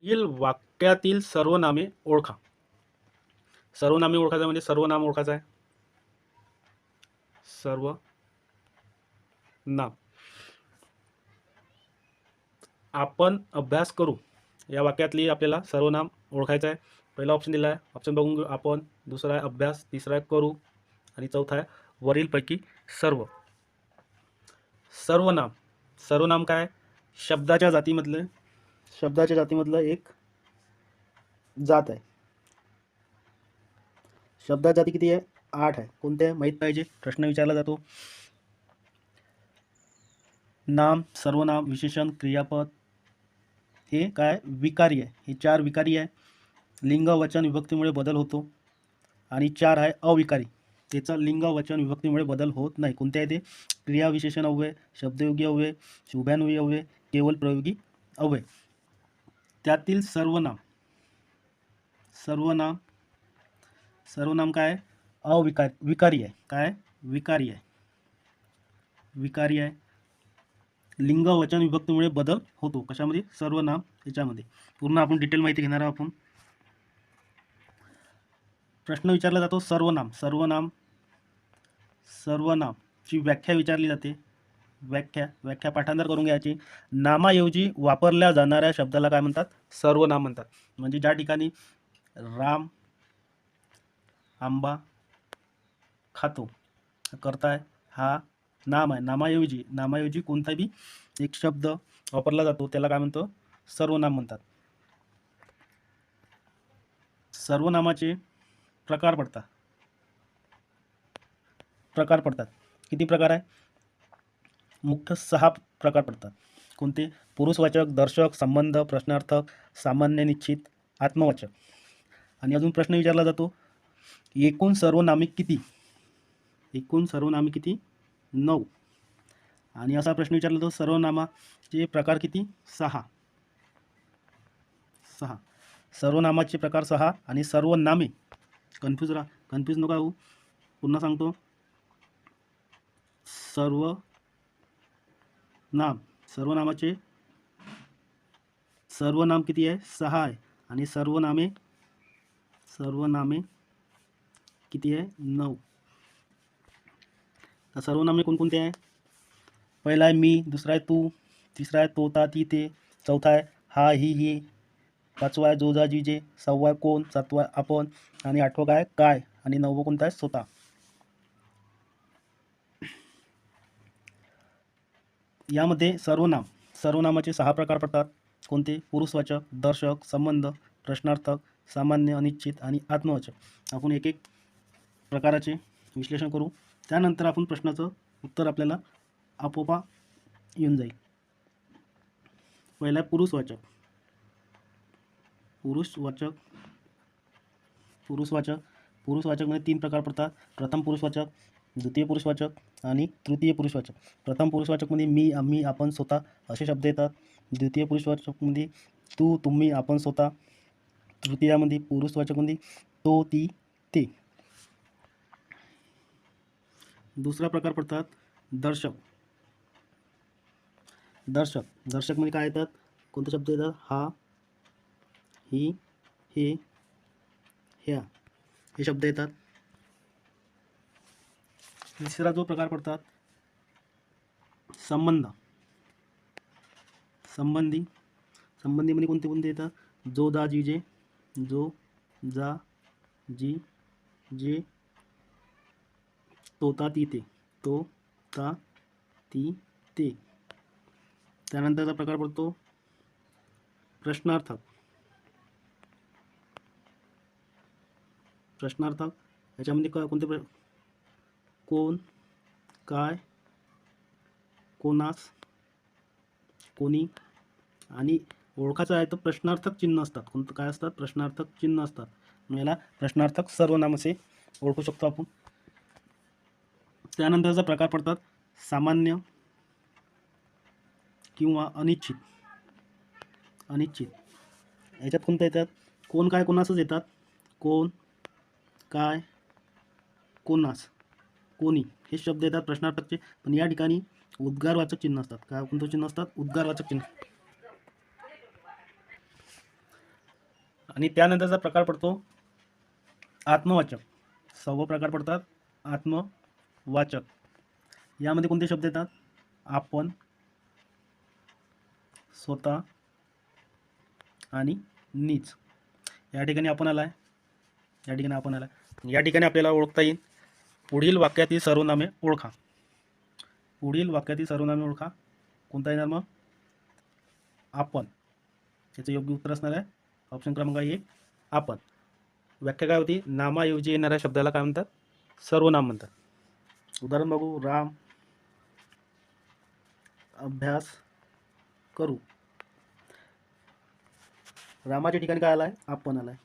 पुढील वाक्यातील सर्वनामे ओळखा. सर्वनामे ओळखायचं म्हणजे सर्वनाम ओळखायचं आहे. सर्वनाम. आपण अभ्यास करू या वाक्यातली आपल्याला सर्वनाम ओळखायचं आहे. पहिला ऑप्शन दिला आहे, ऑप्शन बघून घेऊ आपण. दुसरा आहे अभ्यास, तिसरा आहे करू आणि चौथा आहे वरीलपैकी सर्व. सर्वनाम. सर्वनाम काय? शब्दाच्या जातीमधलं एक जात आहे. शब्दाची जाती किती आहे? 8 आहे. कोणते आहे माहीत पाहिजे, प्रश्न विचारला जातो. नाम, सर्वनाम, विशेषण, क्रियापद हे काय? विकारी आहे. हे 4 विकारी आहे. लिंग, वचन, विभक्तीमुळे बदल होतो. आणि 4 आहे अविकारी. त्याचा लिंग, वचन, विभक्तीमुळे बदल होत नाही. कोणते आहे ते? क्रिया, विशेषण अव्यय, शब्दयोगी अव्यय, शुभान्वयी अव्यय, केवळ प्रयोगी अव्यय. त्यातील सर्वनाम काय? विकारी आहे. काय? विकारी आहे. लिंग, वचन, विभक्तीमुळे बदल होतो. कशामध्ये? सर्वनाम याच्यामध्ये. पूर्ण आपण डिटेल माहिती घेणार आहोत आपण. प्रश्न विचारला जातो सर्वनामची व्याख्या विचारली जाते. व्याख्या पाठांतर करून घ्यायची. नामाऐवजी वापरल्या जाणाऱ्या शब्दाला काय म्हणतात? सर्वनाम म्हणतात. म्हणजे ज्या ठिकाणी राम आंबा खातो करताय हा नाम आहे. नामाऐवजी कोणताही एक शब्द वापरला जातो त्याला काय म्हणतो? सर्वनाम म्हणतात. सर्वनामाचे प्रकार पडतात. किती प्रकार आहे? मुख्य 6 प्रकार पडतात. कोणते? पुरुषवाचक, दर्शक, संबंध, प्रश्नार्थक, सामान्य, निश्चित, आत्मवाचक. आणि अजून प्रश्न विचारला जातो, एकूण सर्वनामे किती? 9. आणि असा प्रश्न विचारला जातो, सर्वनामाचे प्रकार किती? 6. सर्वनामाचे प्रकार 6 आणि सर्वनामे. कन्फ्यूज नका होऊ. पुन्हा सांगतो, सर्वनामाचे सर्वनाम किती आहे? 6 आहे. आणि सर्वनामे किती आहे? 9. तर सर्वनामे कोणकोणते आहे? पहिला आहे मी, दुसरा आहे तू, तिसरा आहे तो, ता, ती, ते, चौथा आहे हा, ही, पाचवा आहे जो, जा, जी, जे, 6वा आहे कोण, 7वा आहे आपण आणि 8वं काय आणि 9वं कोणतं आहे? स्वतः. यामध्ये सर्वनामाचे 6 प्रकार पडतात. कोणते? पुरुषवाचक, दर्शक, संबंध, प्रश्नार्थक, सामान्य, अनिश्चित आणि आत्मवाचक. आपण एक एक प्रकाराचे विश्लेषण करू. त्यानंतर आपण प्रश्नाचं उत्तर आपल्याला आपोआप येऊन जाईल. पहिला पुरुषवाचक मध्ये 3 प्रकार पडतात. प्रथम पुरुषवाचक, द्वितीय पुरुषवाचक आणि तृतीय पुरुषवाचक. प्रथम पुरुषवाचकमध्ये मी, आम्ही, आपण, स्वतः असे शब्द येतात. द्वितीय पुरुषवाचकमध्ये तू, तुम्ही, आपण, स्वतः. तृतीयामध्ये पुरुषवाचकमध्ये तो, ती, ते. दुसरा प्रकार पडतात दर्शक मध्ये काय येतात? कोणते शब्द येतात? हा, ही, हे, ह्या हे शब्द येतात. तिसरा जो प्रकार पडतात संबंधीमध्ये कोणते येतात? जो, जा, जी, जे, तो, ता, ती, ते. त्यानंतरचा प्रकार पडतो प्रश्नार्थक. याच्यामध्ये कोणते? कोण, काय, कोणास, कोणी आणि ओळखायचं आहे तर प्रश्नार्थक चिन्ह असतात. कोणतं काय असतात? प्रश्नार्थक चिन्ह असतात. याला प्रश्नार्थक सर्वनाम असे ओळखू शकतो आपण. त्यानंतरचा प्रकार पडतात सामान्य किंवा अनिश्चित. याच्यात कोणत्या येतात? कोण, काय, कोणासच येतात. कोण, काय, कोणास, कोणी हे शब्द येतात प्रश्नार्थकचे. पण या ठिकाणी उद्गारवाचक चिन्ह असतात. काय कोणतं चिन्ह असतात? उद्गारवाचक चिन्ह. आणि त्यानंतरचा प्रकार पडतो आत्मवाचक. 6वा प्रकार पडतात आत्मवाचक. यामध्ये कोणते शब्द येतात? आपण, स्वतः आणि नीच. या ठिकाणी आपण आला आहे, या ठिकाणी आपण आला. या ठिकाणी आपल्याला ओळखता येईल पुढील वाक्यातील सर्वनामे ओळखा. पुढील वाक्यातील सर्वनामे ओळखा. कोणता येणार मग? आपण. याचं योग्य उत्तर असणार आहे ऑप्शन क्रमांक 1 आपण. व्याख्या काय होती? नामाऐवजी येणाऱ्या शब्दाला काय म्हणतात? सर्वनाम म्हणतात. उदाहरण बघू. राम अभ्यास करू. रामाच्या ठिकाणी काय आलाय? आपण आलाय.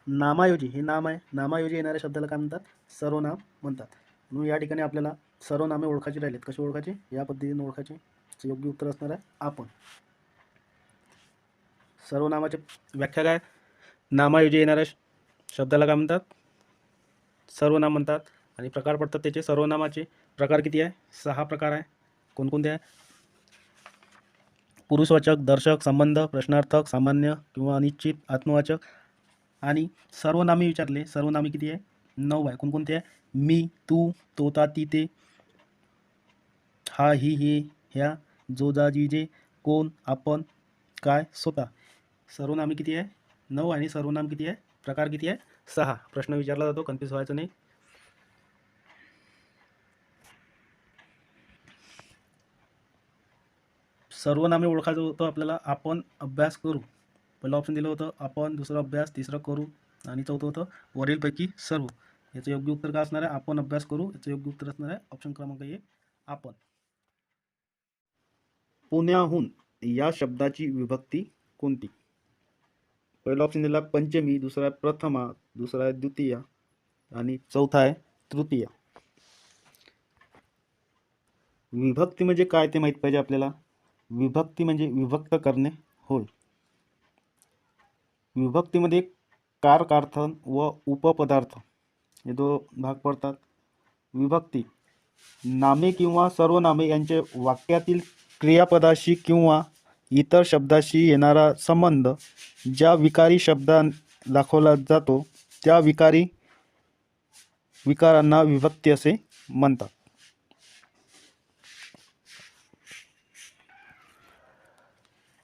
नामाऐवजी, हे नाम आहे, नामाऐवजी येणाऱ्या शब्दाला काय म्हणतात? सर्वनाम म्हणतात. म्हणून या ठिकाणी आपल्याला सर्वनामे ओळखायची राहिलेत. कशी ओळखायची? या पद्धतीने ओळखायची. योग्य उत्तर असणार आहे आपण. सर्वनामाची व्याख्या काय? नामाऐवजी येणाऱ्या शब्दाला काय म्हणतात? सर्वनाम म्हणतात. आणि प्रकार पडतात त्याचे. सर्वनामाचे प्रकार किती आहे? 6 प्रकार आहे. कोणकोणते आहे? पुरुषवाचक, दर्शक, संबंध, प्रश्नार्थक, सामान्य किंवा अनिश्चित, आत्मवाचक. आणि सर्वनामे विचारले. सर्वनामे किती आहे? 9 आहे. कोणकोणते आहे? मी, तू, तो, ता, ती, ते, हा, ही, हे, ह्या, जो, जा, जी, जे, कोण, आपण, काय, स्वतः. सर्वनामे किती आहे? 9. आणि सर्वनाम किती आहे? प्रकार किती आहे? 6. प्रश्न विचारला जातो, कन्फ्यूज व्हायचं नाही. सर्वनामे ओळखायचं होतं आपल्याला. आपण अभ्यास करू. पहिलं ऑप्शन दिलं होतं आपण, दुसरं अभ्यास, तिसरं करू आणि चौथं होतं वरीलपैकी सर्व. याचं योग्य उत्तर काय असणार आहे? आपण अभ्यास करू. याचं योग्य उत्तर असणार आहे ऑप्शन क्रमांक 1 आपण. पुण्याहून या शब्दाची विभक्ती कोणती? पहिला ऑप्शन दिला पंचमी, दुसरा आहे प्रथमा, दुसरा आहे द्वितीय आणि चौथा आहे तृतीय. विभक्ती म्हणजे काय ते माहीत पाहिजे आपल्याला. विभक्ती म्हणजे विभक्त करणे होय. विभक्तीमध्ये कारकार्थ व उपपदार्थ हे 2 भाग पडतात. विभक्ती नामे किंवा सर्वनामे यांचे वाक्यातील क्रियापदाशी किंवा इतर शब्दाशी येणारा संबंध ज्या विकारी शब्दात दाखवला जातो त्या विकारांना विभक्ती असे म्हणतात.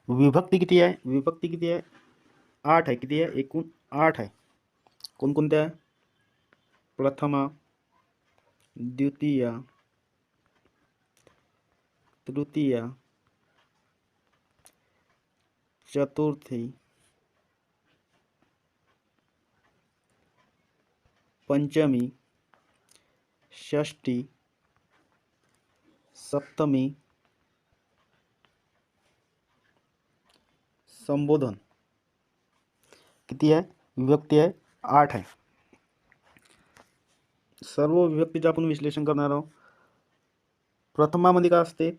विभक्ती किती आहे? विभक्ती किती आहे? 8 आहे. किती आहे? एकूण 8 आहे. कोणकोणत्या आहे? प्रथमा, द्वितीय, तृतीय, चतुर्थी, पंचमी, षष्ठी, सप्तमी, संबोधन. किती आहे? विभक्ती आहे 8 आहे. सर्व विभक्तीचे आपण विश्लेषण करणार आहोत. प्रथमामध्ये काय असते?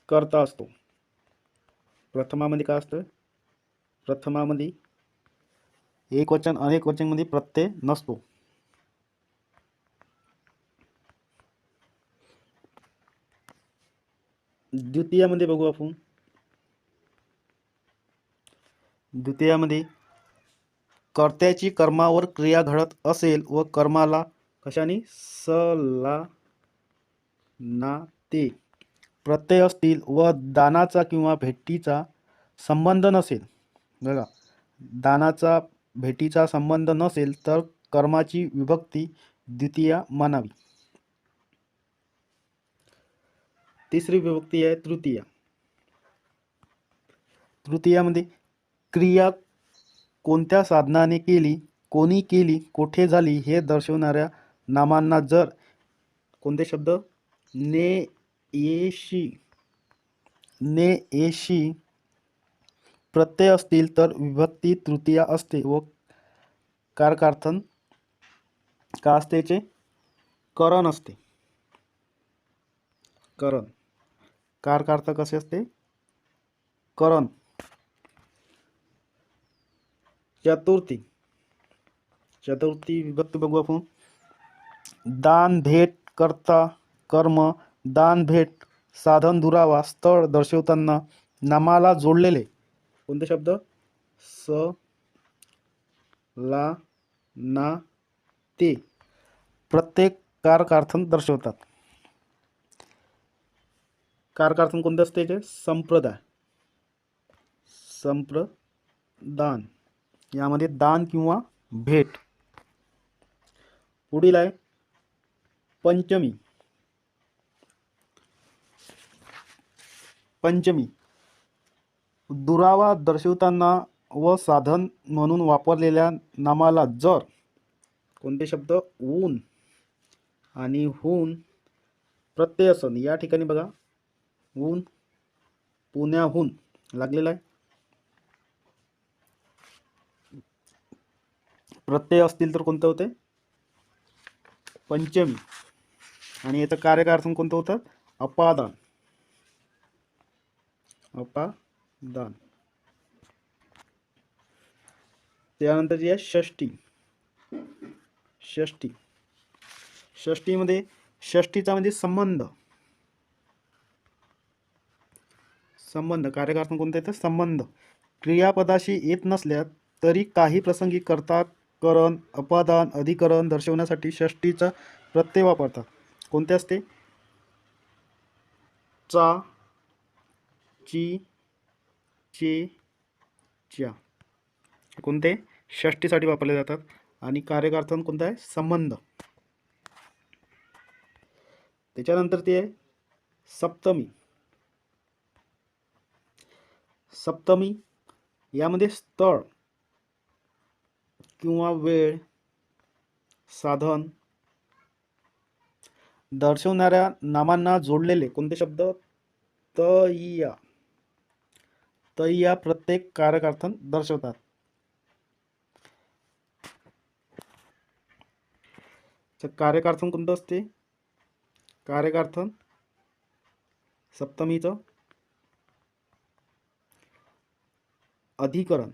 कर्ता असतो. प्रथमामध्ये काय असतं? प्रथमामध्ये एक वचन अनेक वचनमध्ये प्रत्यय नसतो. द्वितीयामध्ये बघू आपण. द्वितीयामध्ये कर्त्याची कर्मावर क्रिया घडत असेल व कर्माला कशाने ते प्रत्यय असतील व दानाचा किंवा भेटीचा संबंध नसेल. बघा, दानाचा भेटीचा संबंध नसेल तर कर्माची विभक्ती द्वितीय मानावी. तिसरी विभक्ती आहे तृतीय. तृतीयामध्ये क्रिया कोणत्या साधनाने केली, कोणी केली, कोठे झाली हे दर्शवणाऱ्या नामांना जर कोणते शब्द ने येशी प्रत्यय असतील तर विभक्ती तृतीय असते व कारकार्थन का असतेचे करण असते. करण कारकार्थ कसे असते? करण. चतुर्थी विभक्ती बघू आपण. दान भेट कर्ता कर्म दान भेट साधन, दुरावा, स्थळ दर्शवताना नामाला जोडलेले कोणते शब्द? स, ला, ना, ते प्रत्येक कारकार्थन दर्शवतात. कारकार्थन कोणते असते? ते संप्रदाय, संप्रदान, यामध्ये दान किंवा भेट. पुढील आहे पंचमी. पंचमी दुरावा दर्शवताना व साधन म्हणून वापरलेल्या नामाला जर कोणते शब्द? ऊन आणि हून प्रत्यय असन. या ठिकाणी बघा, ऊन पुण्याहून लागलेला आहे. प्रत्यय असतील तर कोणते होते? पंचमी. आणि याचं कार्यकार्थन कोणतं होतं? अपादान, अपादान. त्यानंतर जी आहे षष्ठी. षष्ठी, षष्ठीमध्ये षष्ठीचा म्हणजे संबंध. संबंध कार्यकार्थन कोणतं येतं? संबंध. क्रियापदाशी येत नसल्या तरी काही प्रसंगी कर्ता, करण, अपादान, अधिकरण दर्शवण्यासाठी षष्ठीचा प्रत्यय वापरतात. कोणते असते? चा, ची, चे, च्या. कोणते? षष्ठीसाठी वापरले जातात. आणि कार्यकार्थन कोणतं आहे? संबंध. त्याच्यानंतर ते आहे सप्तमी. सप्तमी यामध्ये स्थळ किंवा वेळ, साधन दर्शवणाऱ्या नामांना जोडलेले कोणते शब्द? तय्या. तय्या प्रत्येक कारकार्थन दर्शवतात. कार्यकार्थन कोणतं असते? कार्यकार्थन सप्तमीचं अधिकरण.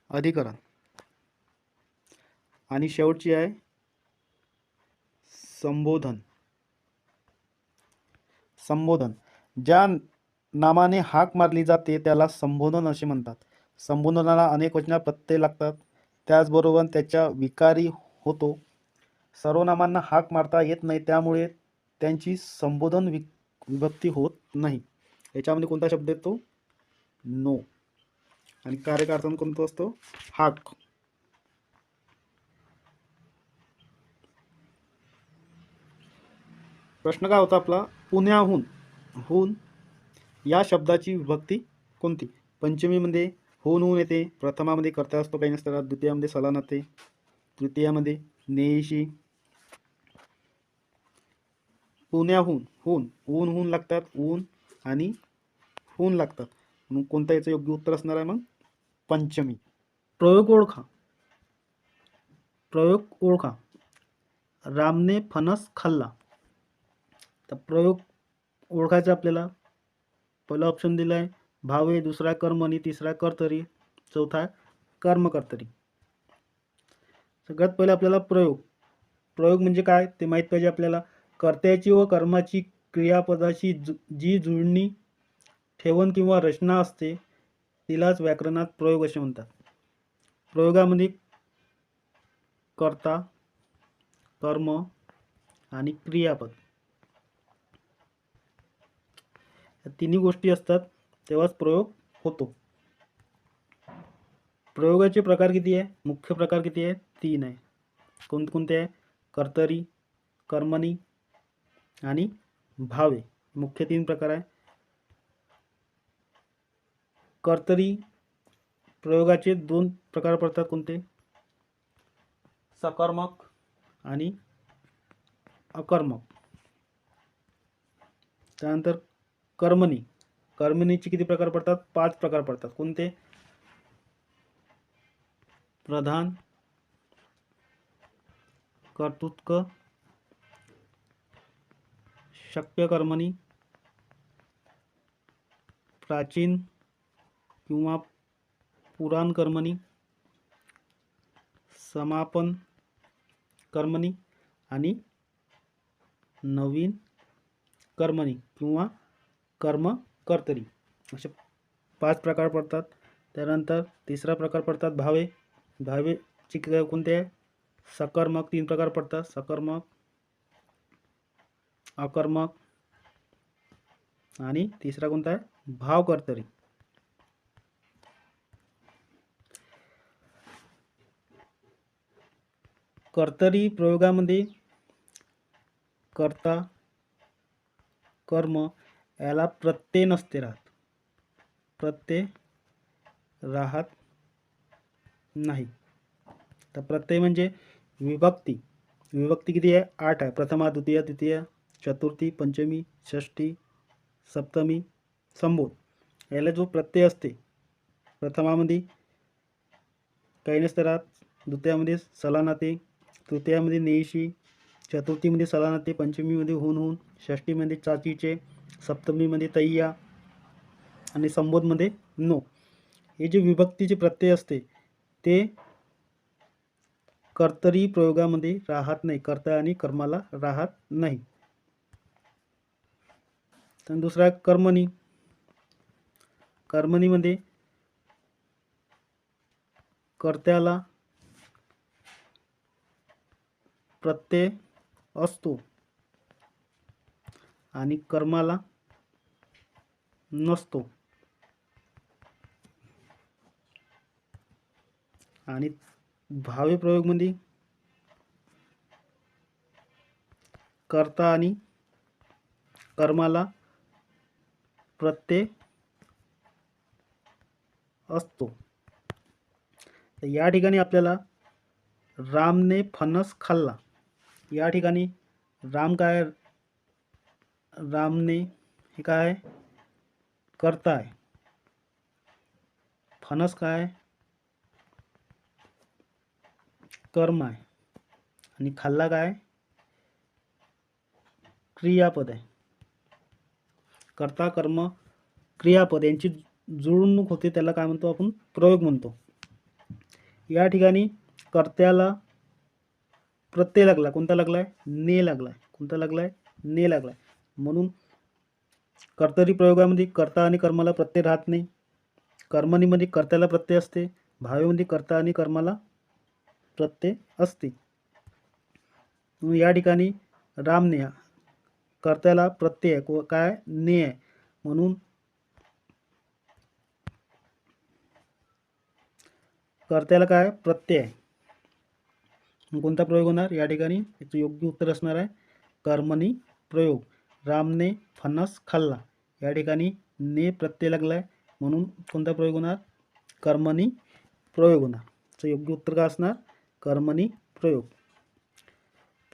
अधिकरण. आणि शेवटची आहे संबोधन. संबोधन. ज्या नामाने हाक मारली जाते त्याला संबोधन असे म्हणतात. संबोधनाला अनेक वचनात प्रत्यय लागतात. त्याचबरोबर त्याच्या विकारी होतो. सर्व नामांना हाक मारता येत नाही, त्यामुळे त्यांची संबोधन विभक्ती होत नाही. याच्यामध्ये कोणता शब्द येतो? नो. आणि कार्यकार्थन कोणतं असतो? हाक. प्रश्न काय होता आपला? पुण्याहून, हून या शब्दाची विभक्ती कोणती? पंचमीमध्ये होऊन होऊन येते, प्रथमामध्ये कर्ता असतो काही नसताना, द्वितीयामध्ये सलान येते, तृतीयामध्ये नेयशी. पुण्याहून हून, ऊन हून लागतात, ऊन आणि हून लागतात, म्हणून कोणता याचं योग्य उत्तर असणार आहे? मग पंचमी. प्रयोग ओळखा. प्रयोग ओळखा. रामने फणस खाल्ला. तर प्रयोग ओळखायचा आपल्याला. पहिला ऑप्शन दिला आहे भावे, दुसरा कर्मणी, तिसरा कर्तरी, चौथा कर्मकर्तरी. सगळ्यात पहिले आपल्याला प्रयोग. प्रयोग म्हणजे काय ते माहीत पाहिजे आपल्याला. कर्त्याची व कर्माची क्रियापदाशी जी जुळणी, ठेवण किंवा रचना असते तिलाच व्याकरणात प्रयोग असे म्हणतात. प्रयोगामध्ये कर्ता, कर्म आणि क्रियापद या तिन्ही गोष्टी असतात तेव्हाच प्रयोग होतो. प्रयोगाचे प्रकार किती आहे? मुख्य प्रकार किती आहे? 3 आहे. कोणते आहे? कर्तरी, कर्मणी आणि भावे. मुख्य 3 प्रकार आहे. कर्तरी प्रयोगाचे 2 प्रकार पडतात. कोणते? सकर्मक आणि अकर्मक. त्यानंतर कर्मणी. कर्मणीचे किती प्रकार पडतात? 5 प्रकार पडतात. कोणते? प्रधान, कर्तृत्व, शक्य कर्मणी, प्राचीन किंवा पुराण कर्मणी, समापन कर्मणी आणि नवीन कर्मणी किंवा कर्म कर्तरी असे 5 प्रकार पडतात. त्यानंतर तिसरा प्रकार पडतात भावे. भावेची कोणते आहे? सकर्मक 3 प्रकार पडतात. सकर्मक, अकर्मक आणि तिसरा कोणता आहे? भाव कर्तरी. कर्तरी प्रयोगामध्ये कर्ता कर्म याला प्रत्यय नसते राहत. प्रत्यय राहत नाही. तर प्रत्यय म्हणजे विभक्ती. विभक्ती किती आहे? 8 आहे. प्रथमा, द्वितीय, तृतीय, चतुर्थी, पंचमी, षष्ठी, सप्तमी, संबोध. याला जो प्रत्यय असते, प्रथमामध्ये काही नसते राहत, द्वितीयामध्ये सलानाते, तृतीयामध्ये नेशी, चतुर्थीमध्ये सलानाते, पंचमीमध्ये हुन, षष्ठीमध्ये चाचीचे, सप्तमीमध्ये तय्या आणि संबोधमध्ये नो. हे जे विभक्तीचे प्रत्यय असते ते कर्तरी प्रयोगामध्ये राहत नाही. कर्ता आणि कर्माला राहत नाही. तर दुसरा कर्मणी. कर्मणीमध्ये कर्त्याला प्रत्यय असतो आणि कर्माला नसतो. आणि भावे प्रयोगमध्ये कर्ता आणि कर्माला प्रत्यय असतो. तर या ठिकाणी आपल्याला रामने फणस खाल्ला. या ठिकाणी राम काय? रामने हे काय? कर्ता आहे. फणस काय? कर्म आहे. आणि खाल्ला काय? क्रियापद आहे. कर्ता कर्म क्रियापद यांची जुळवणूक होते, त्याला काय म्हणतो आपण? प्रयोग म्हणतो. या ठिकाणी कर्त्याला प्रत्यय लागला. कोणता लागलाय? ने लागलाय. कोणता लागलाय? ने लागलाय. म्हणून कर्तरी प्रयोगामध्ये कर्ता आणि कर्माला प्रत्यय राहत नाही. कर्मणीमध्ये कर्त्याला प्रत्यय असते. भावेमध्ये कर्ता आणि कर्माला प्रत्यय असते. या ठिकाणी रामने कर्त्याला प्रत्यय काय? ने आहे. म्हणून कर्त्याला काय? प्रत्यय आहे. कोणता प्रयोग होणार या ठिकाणी? याचं योग्य उत्तर असणार आहे कर्मणी प्रयोग. रामने फणस खाल्ला. या ठिकाणी ने प्रत्यय लागलाय म्हणून कोणता प्रयोग होणार? कर्मणी प्रयोग होणार. याचं योग्य उत्तर काय असणार? कर्मणी प्रयोग.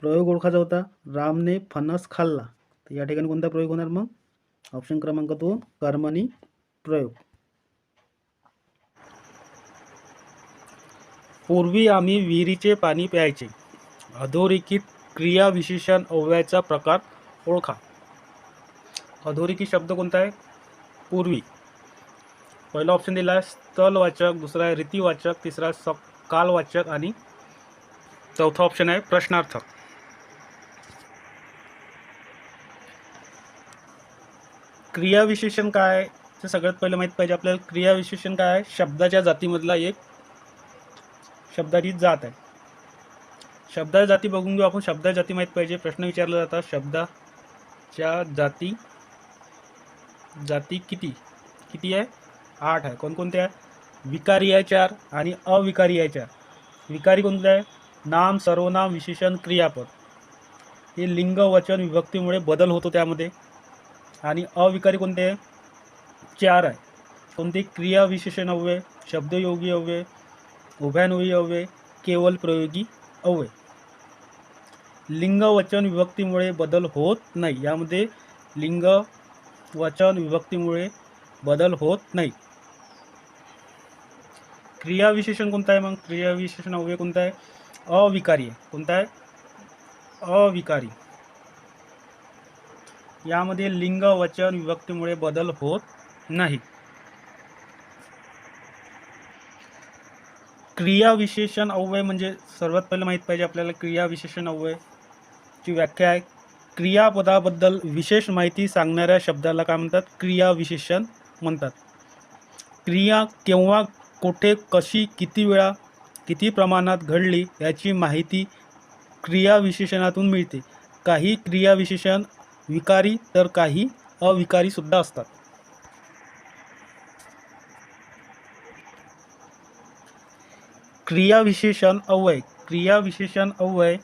प्रयोग ओळखायचा होता. रामने फणस खाल्ला. तर या ठिकाणी कोणता प्रयोग होणार मग? ऑप्शन क्रमांक 2 कर्मणी प्रयोग. पूर्वी आम्ही विहिरीचे पाणी प्यायचे. अधोरेखित क्रियाविशेषण अव्ययाचा प्रकार ओळखा. अधोरेखित शब्द कोणता आहे? पूर्वी. पहिला ऑप्शन दिला आहे स्थलवाचक, दुसरा आहे रीतिवाचक, तिसरा कालवाचक आणि चौथा ऑप्शन आहे प्रश्नार्थक. क्रियाविशेषण काय आहे ते सगळ्यात पहिले माहीत पाहिजे आपल्याला. क्रियाविशेषण काय आहे? शब्दाच्या जातीमधला एक शब्दाची जात आहे. शब्दाच्या जाती बघून घेऊ आपण. शब्दाच्या जाती माहीत पाहिजे. प्रश्न विचारला जातात शब्दाच्या जाती किती आहे? 8 आहे. कोणकोणते आहे? विकारी आहे 4 आणि अविकारी आहे 4. विकारी कोणते आहे? नाम, सर्वनाम, विशेषण, क्रियापद. हे लिंग, वचन, विभक्तीमुळे बदल होतो त्यामध्ये. आणि अविकारी कोणते आहे? 4 आहे. कोणते? क्रिया विशेषण अव्यय, शब्दयोगी अव्यय, उभयान्वयी अव्यय, केवळ प्रयोगी अव्यय. लिंग, वचन, विभक्तीमुळे बदल होत नाही. यामध्ये लिंग, वचन, विभक्तीमुळे बदल होत नाही. क्रिया विशेषण कोणता आहे मग? क्रिया विशेषण अव्यय कोणता आहे? अविकारी आहे. कोणता आहे? अविकारी. यामध्ये लिंग, वचन, विभक्तीमुळे बदल होत नाही. क्रिया विशेषण अव्यय म्हणजे सर्वात पहिले माहीत पाहिजे आपल्याला क्रिया विशेषण अव्ययची व्याख्या आहे. क्रियापदाबद्दल विशेष माहिती सांगणाऱ्या शब्दाला काय म्हणतात? क्रियाविशेषण म्हणतात. क्रिया केव्हा, कुठे, कशी, किती वेळा, किती प्रमाणात घडली याची माहिती क्रियाविशेषणातून मिळते. काही क्रियाविशेषण विकारी तर काही अविकारी सुद्धा असतात. क्रियाविशेषण अव्यय. क्रियाविशेषण अव्यय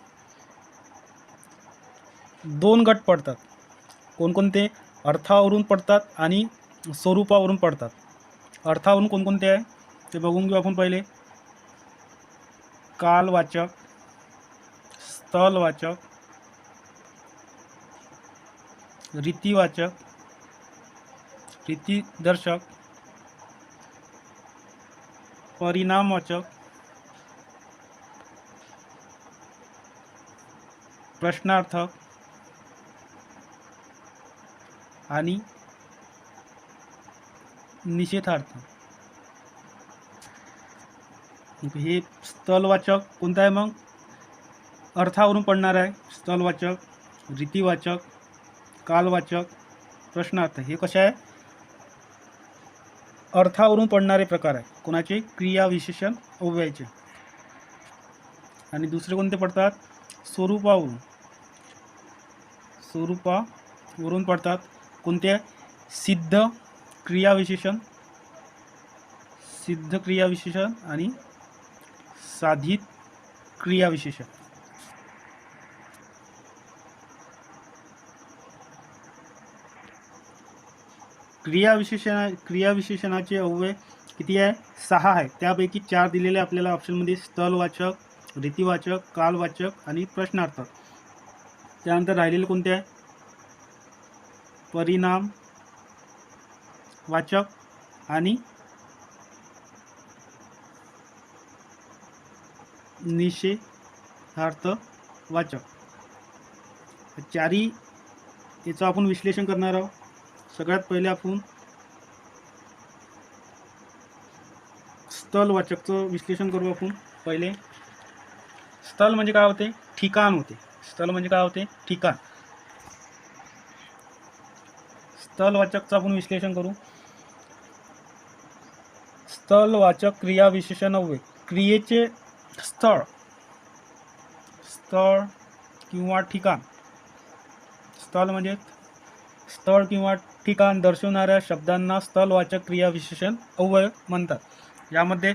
दोन गट पडतात. कोणकोणते? अर्थावरून पडतात आणि स्वरूपावरून पडतात. अर्थावरून कोणकोणते आहे ते बघून घेऊ आपण पहिले. कालवाचक, स्थलवाचक, रीतिवाचक, रीतिदर्शक, परिणामवाचक, प्रश्नार्थक आणि निषेधार्थ. हे स्थलवाचक कोणतं आहे? मग अर्थावरून पडणार आहे. स्थलवाचक, रीतिवाचक, कालवाचक, प्रश्नार्थ हे कसे आहे? अर्थावरून पडणारे प्रकार आहे. कोणाचे? क्रियाविशेषण अव्ययाचे. आणि दुसरे कोणते पडतात? स्वरूपावरून. स्वरूपावरून पडतात. कोणते? सिद्ध क्रियाविशेषण, सिद्ध क्रियाविशेषण आणि साधित क्रियाविशेषण. क्रियाविशेषणाचे अव्यय किती आहे? 6 आहे. त्यापैकी 4 दिलेले आपल्याला ऑप्शनमध्ये. स्थलवाचक, रीतिवाचक, कालवाचक आणि प्रश्नार्थक. त्यानंतर राहिलेले कोणते आहे? परिणामवाचक आणि निषेधार्थवाचक. चारही याचं आपण विश्लेषण करणार आहोत. सगळ्यात पहिले आपण स्थलवाचकचं विश्लेषण करू. आपण पहिले स्थल म्हणजे काय होते? ठिकाण होते. स्थल म्हणजे काय होते? ठिकाण. स्थलवाचकचं आपण विश्लेषण करू. स्थलवाचक क्रियाविशेषण अव्यय. क्रियेचे स्थळ, स्थळ किंवा ठिकाण. स्थल म्हणजे स्थळ किंवा ठिकाण दर्शवणाऱ्या शब्दांना स्थलवाचक क्रियाविशेषण अव्यय म्हणतात. यामध्ये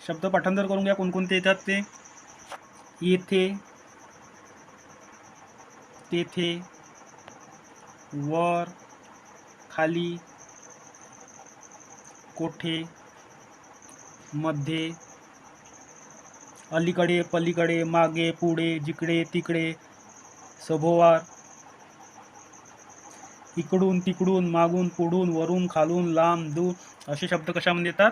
शब्द पाठांतर करून घ्या कोणकोणते येतात ते. येथे, तेथे, वर, खाली, कोठे, मध्ये, अलीकडे, पलीकडे, मागे, पुढे, जिकडे, तिकडे, सभोवार, इकडून, तिकडून, मागून, पुढून, वरून, खालून, लांब, दूर असे शब्द कशामध्ये येतात?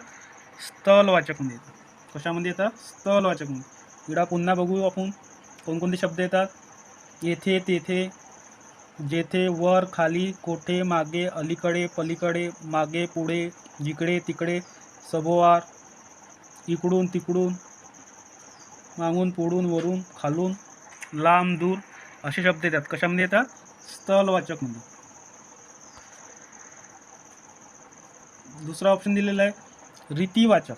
स्थलवाचकमध्ये येतात. कशामध्ये येतात? स्थलवाचकमध्ये. इकडे पुन्हा बघू आपण कोणकोणते शब्द येतात. येथे, तेथे, जेथे, वर, खाली, कोठे, मागे, अलीकडे, पलीकडे, मागे, पुढे, जिकडे, तिकडे, सभोवार, इकडून, तिकडून, मागून, पुढून, वरून, खालून, लांब, दूर असे शब्द येतात. कशामध्ये येतात? स्थलवाचकमध्ये. दुसरा ऑप्शन दिलेला आहे रीतिवाचक.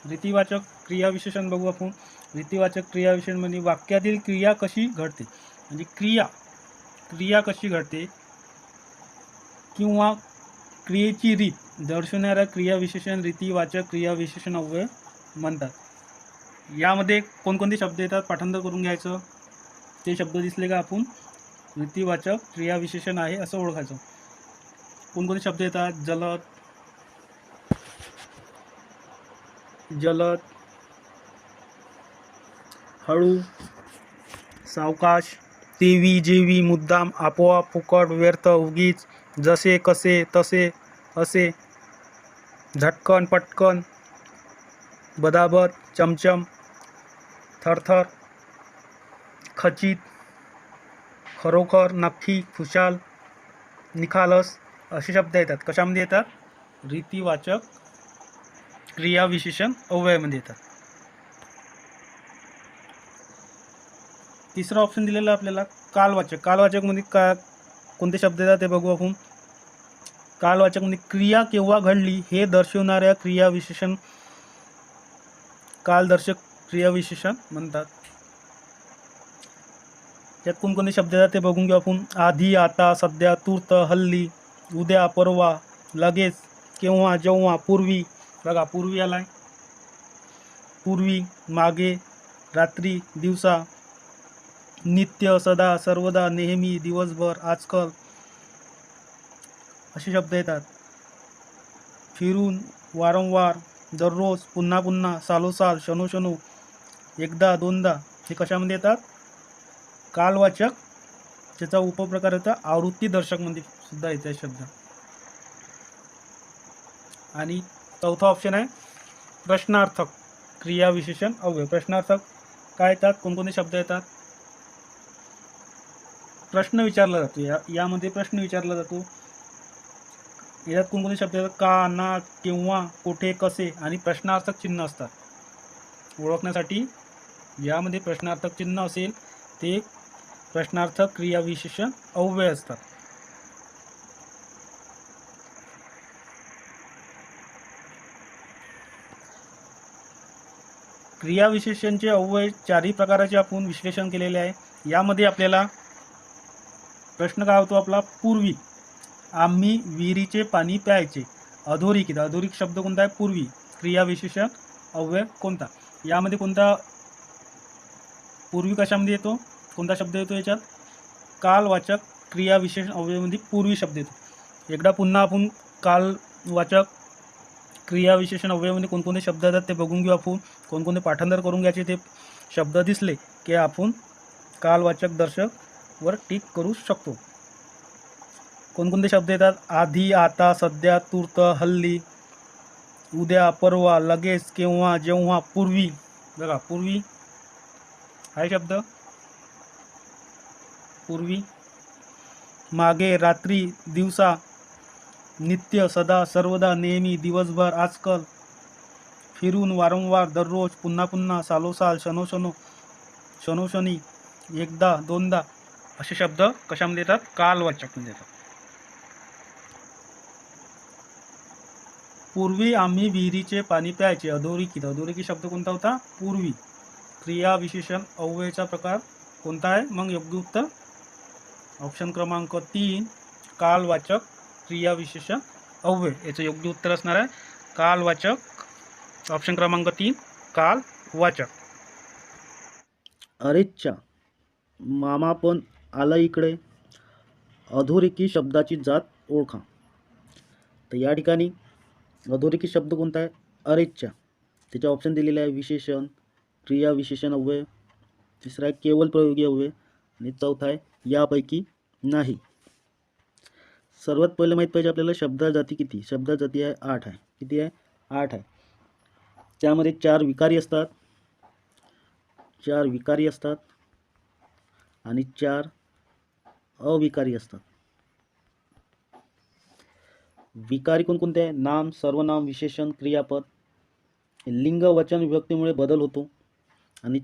रीतिवाचक क्रियाविशेषण बघू आपण. रीतिवाचक क्रियाविशेषण म्हणजे वाक्यातील क्रिया कशी घडते, म्हणजे क्रिया कशी घडते किंवा क्रियेची रीत दर्शवणाऱ्या क्रियाविशेषण रीतिवाचक क्रियाविशेषण अव्यय म्हणतात. यामध्ये कोणकोणते शब्द येतात पाठांतर करून घ्यायचं. ते शब्द दिसले का आपण रीतिवाचक क्रियाविशेषण आहे असं ओळखायचं. कोणकोणते शब्द येतात? जलद, हळू, सावकाश, तेवी, जेवी, मुद्दाम, आपोआप, फुकट, व्यर्थ, उगीच, जसे, कसे, तसे, असे, झटकन, पटकन, बदाबद, चमचम, थरथर, खचित, खरोखर, नक्की, खुशाल, निखालस असे शब्द येतात. कशामध्ये येतात? रीतिवाचक क्रियाविशेषण अव्ययामध्ये येतात. तिसरा ऑप्शन दिलेला आपल्याला कालवाचक. कालवाचकमध्ये कोणते शब्द येतात ते बघू आपण. कालवाचकमध्ये क्रिया केव्हा घडली हे दर्शवणाऱ्या क्रियाविशेषण कालदर्शक क्रियाविशेषण म्हणतात. त्यात कोणकोणते शब्द येतात ते बघून घेऊ आपण. आधी, आता, सध्या, तूर्त, हल्ली, उद्या, परवा, लगेच, केव्हा, जेव्हा, पूर्वी. बघा पूर्वी आलाय. पूर्वी, मागे, रात्री, दिवसा, नित्य, सदा, सर्वदा, नेहमी, दिवसभर, आजकाल असे शब्द येतात. फिरून, वारंवार, दररोज, पुन्हा पुन्हा, सालोसाल, शनोशनो, एकदा, दोनदा हे कशामध्ये येतात? कालवाचक. त्याचा उपप्रकार होता आवृत्ती दर्शकमध्ये सुद्धा येते शब्द. आणि चौथा ऑप्शन आहे प्रश्नार्थक क्रियाविशेषण अव्यय. प्रश्नार्थक काय येतात? कोणकोणते शब्द येतात? प्रश्न विचारला जातो. यामध्ये प्रश्न विचारला जातो. यात कोणकोणते शब्द येतात? का, ना, केव्हा, कोठे, कसे आणि प्रश्नार्थक चिन्ह असतात. ओळखण्यासाठी यामध्ये प्रश्नार्थक चिन्ह असेल ते प्रश्नार्थक क्रियाविशेषण अव्यय असतात. क्रियाविशेषणचे अव्यय चारही प्रकाराचे आपण विश्लेषण केलेले आहे. यामध्ये आपल्याला प्रश्न काय होतो आपला? पूर्वी आम्ही विहिरीचे पाणी प्यायचे. अधोरेखित. अधोरेखित शब्द कोणता आहे? पूर्वी. क्रियाविशेषण अव्यय कोणता? यामध्ये कोणता पूर्वी कशामध्ये येतो? कोणता शब्द येतो याच्यात? कालवाचक क्रियाविशेषण अव्ययमध्ये पूर्वी शब्द येतो. एकदा पुन्हा आपण कालवाचक क्रियाविशेषण अव्ययमध्ये कोणकोणते शब्द येतात ते बघून घेऊ आपण. कोणकोणते पाठांतर करून घ्यायचे. ते शब्द दिसले की आपण कालवाचक दर्शक वर टिक करू शकतो. कोणकोणते शब्द येतात? आधी, आता, सध्या, तूर्त, हल्ली, उद्या, परवा, लगेच, केव्हा, जेव्हा, पूर्वी. बघा पूर्वी हा शब्द. पूर्वी, मागे, रात्री, दिवसा, नित्य, सदा, सर्वदा, नेहमी, दिवसभर, आजकाल, फिरून, वारंवार, दररोज, पुन्हा पुन्हा, सालोसाल, शनोशनो, शनोशनी, एकदा, दोनदा असे शब्द कशामध्ये येतात? कालवाचकमध्ये येतात. पूर्वी आम्ही विहिरीचे पाणी प्यायचे. अधोरेखित. अधोरेखित शब्द कोणता होता? पूर्वी. क्रियाविशेषण अव्ययचा प्रकार कोणता आहे? मग योग्य उत्तर ऑप्शन क्रमांक 3 कालवाचक क्रियाविशेषण अव्यय. याचं योग्य उत्तर असणार आहे कालवाचक. ऑप्शन क्रमांक 3 कालवाचक. अरेच्चा, मामा पण आला इकडे. अधोरेखित शब्दाची जात ओळखा. तर या ठिकाणी अधोरेखित शब्द कोणता आहे? अरेच्चा. त्याचे ऑप्शन दिलेले आहे विशेषण, क्रियाविशेषण अव्यय, तिसरा आहे केवळ प्रयोगी अव्यय आणि चौथा आहे यापैकी नाही. सर्वात पहिले माहीत पाहिजे आपल्याला शब्दा जाती किती. शब्दा जाती आहे 8 आहे. किती आहे? 8 आहे. त्यामध्ये 4 विकारी असतात, 4 विकारी असतात आणि 4 अविकारी असतात. विकारी कोणकोणते आहे? नाम, सर्वनाम, विशेषण, क्रियापद. लिंग, वचन, विभक्तीमुळे बदल होतो. आणि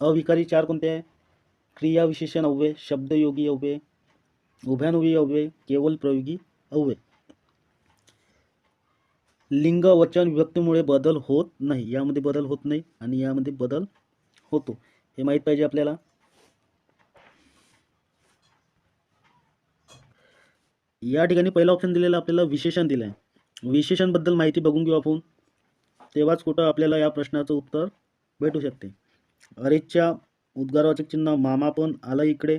अविकारी 4 कोणते आहे? क्रिया विशेषण अव्यय, शब्दयोगी अव्यय, उभयान्वयी अव्यय, केवळ प्रयोगी अव्यय. लिंग, वचन, विभक्तीमुळे बदल होत नाही. यामध्ये बदल होत नाही आणि यामध्ये बदल होतो. हे माहीत पाहिजे आपल्याला. या ठिकाणी पहिला ऑप्शन दिलेला आपल्याला विशेषण दिलं आहे. विशेषणबद्दल माहिती बघून घेऊ आपण. तेव्हाच कुठं आपल्याला या प्रश्नाचं उत्तर भेटू शकते. अरेच्या उद्गारवाचक चिन्ह, मामा पण आला इकडे.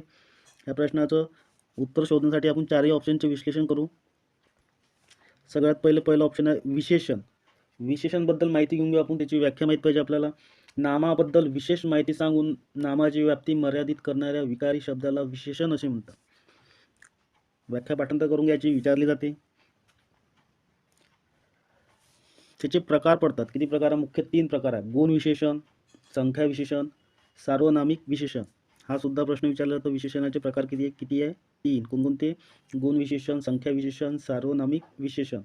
या प्रश्नाचं उत्तर शोधण्यासाठी आपण चारही ऑप्शनचे विश्लेषण करू. सगळ्यात पहिलं ऑप्शन आहे विशेषण. विशेषणबद्दल माहिती घेऊन घेऊ आपण. त्याची व्याख्या माहीत पाहिजे आपल्याला. नामाबद्दल विशेष माहिती सांगून नामाची व्याप्ती मर्यादित करणाऱ्या विकारी शब्दाला विशेषण असे म्हणतात. व्याख्या पाठांतर करून घ्यायची, विचारली जाते. त्याचे प्रकार पडतात. किती प्रकार? मुख्य 3 प्रकार आहेत. गुण विशेषण, संख्या विशेषण, सार्वनामिक विशेषण. हा सुद्धा प्रश्न विचारला जातो. विशेषणाचे प्रकार किती आहे? 3. कोणकोणते? गुण विशेषण, संख्या विशेषण, सार्वनामिक विशेषण.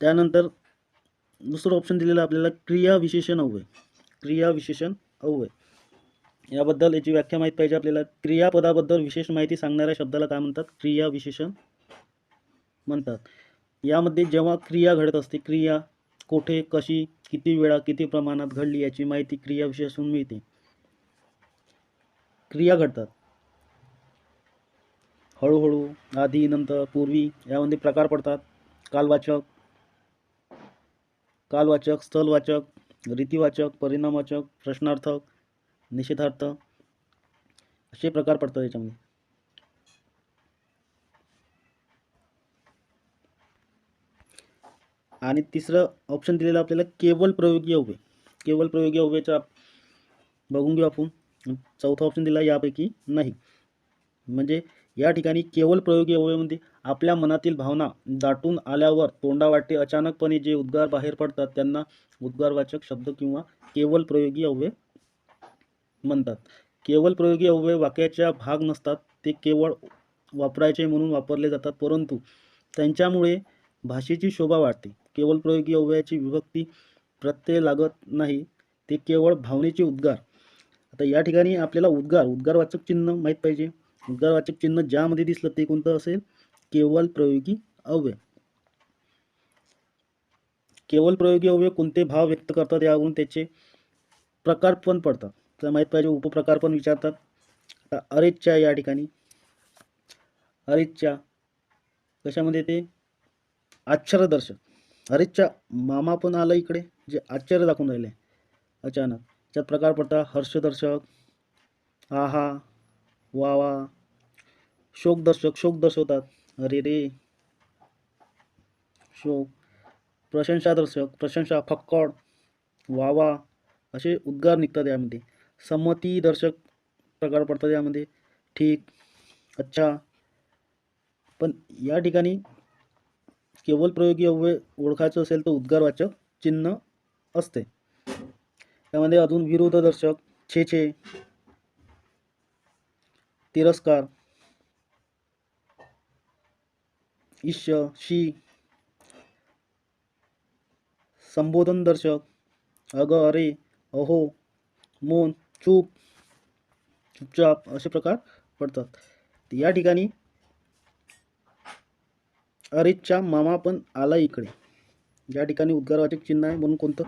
त्यानंतर दुसरं ऑप्शन दिलेलं आहे आपल्याला क्रिया विशेषण अव्यय. क्रिया विशेषण अव्यय याबद्दल याची व्याख्या माहीत पाहिजे आपल्याला. क्रियापदाबद्दल विशेष माहिती सांगणाऱ्या शब्दाला काय म्हणतात? क्रिया विशेषण म्हणतात. यामध्ये जेव्हा क्रिया घडत असते, क्रिया कोठे, कशी, किती वेळा, किती प्रमाणात घडली याची माहिती क्रिया विशेषण मिळते. क्रिया घडतात हळूहळू, आधी, नंतर, पूर्वी यामध्ये प्रकार पडतात. कालवाचक, कालवाचक, स्थलवाचक, रीतिवाचक, परिणामवाचक, प्रश्नार्थक, निषेधार्थ असे प्रकार पडतात याच्यामध्ये. आणि तिसरं ऑप्शन दिलेलं आपल्याला केवळ प्रयोगी अव्यय. केवळ प्रयोगी अव्ययचा बघून घेऊ आपण. चौथा ऑप्शन दिला यापैकी नाही. म्हणजे या ठिकाणी केवळ प्रयोगी अव्ययमध्ये आपल्या मनातील भावना दाटून आल्यावर तोंडावाटे अचानकपणे जे उद्गार बाहेर पडतात त्यांना उद्गारवाचक शब्द किंवा केवळ प्रयोगी अव्यय म्हणतात. केवळ प्रयोगी अव्यय वाक्याचा भाग नसतात, ते केवळ वापरायचे म्हणून वापरले जातात, परंतु त्यांच्यामुळे भाषेची शोभा वाढते. केवळ प्रयोगी अव्ययाची विभक्ती प्रत्यय लागत नाही, ते केवळ भावनेचे उद्गार. आता या ठिकाणी आपल्याला उद्गारवाचक चिन्ह माहीत पाहिजे. उद्गारवाचक चिन्ह ज्यामध्ये दिसलं ते कोणतं असेल? केवळ प्रयोगी अव्यय. केवळ प्रयोगी अव्यय कोणते भाव व्यक्त करतात यावरून त्याचे प्रकार पण पडतात, तर माहीत पाहिजे. उपप्रकार पण विचारतात. आता अरेच्या या ठिकाणी अरेच्या कशामध्ये ते आश्चर्यदर्शक. अरेच्या मामा पण आलं इकडे, जे आश्चर्य दाखवून राहिले अचानक. त्यात प्रकार पडतात हर्षदर्शक, आहा, वा वा. शोकदर्शक, शोक दर्शवतात, अरे रे, शोक. प्रशंसादर्शक, प्रशंसा, फक्कड, वा वा असे उद्गार निघतात यामध्ये. संमतीदर्शक प्रकार पडतात यामध्ये, ठीक, अच्छा. पण या ठिकाणी केवळ प्रयोगी अव्यय ओळखायचं असेल तर उद्गारवाचक चिन्ह असते. त्यामध्ये अजून विरोधदर्शक, छे छे, तिरस्कार, ईश्य, शी, संबोधन दर्शक, अग, अरे, अहो, मौन, चूप, चुपचाप असे प्रकार पडतात. या ठिकाणी अरेच्या मामा पण आला इकडे या ठिकाणी उद्गारवाचक चिन्ह आहे, म्हणून कोणतं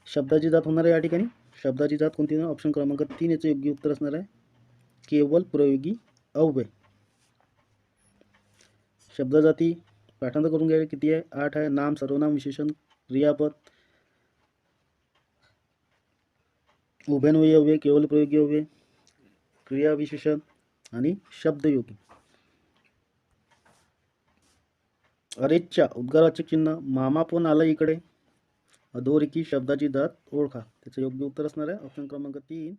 शब्दाची जात होणार आहे या ठिकाणी? शब्दाची जात कोणती? ऑप्शन क्रमांक 3 याचं योग्य उत्तर असणार आहे केवळ प्रयोगी अव्यय. शब्दजाती पाठांतर करून घ्यावे. किती आहे? 8 आहे. नाम, सर्वनाम, विशेषण, क्रियापद, उभयन्वयी अव्यय, केवळ प्रयोगी अव्यय, क्रिया विशेषण आणि शब्दयोगी. अरेच्या उद्गारवाचक चिन्ह, मामा पण आला इकडे, अधोरेखी शब्दाची जात ओळखा. त्याचं योग्य उत्तर असणार आहे ऑप्शन क्रमांक 3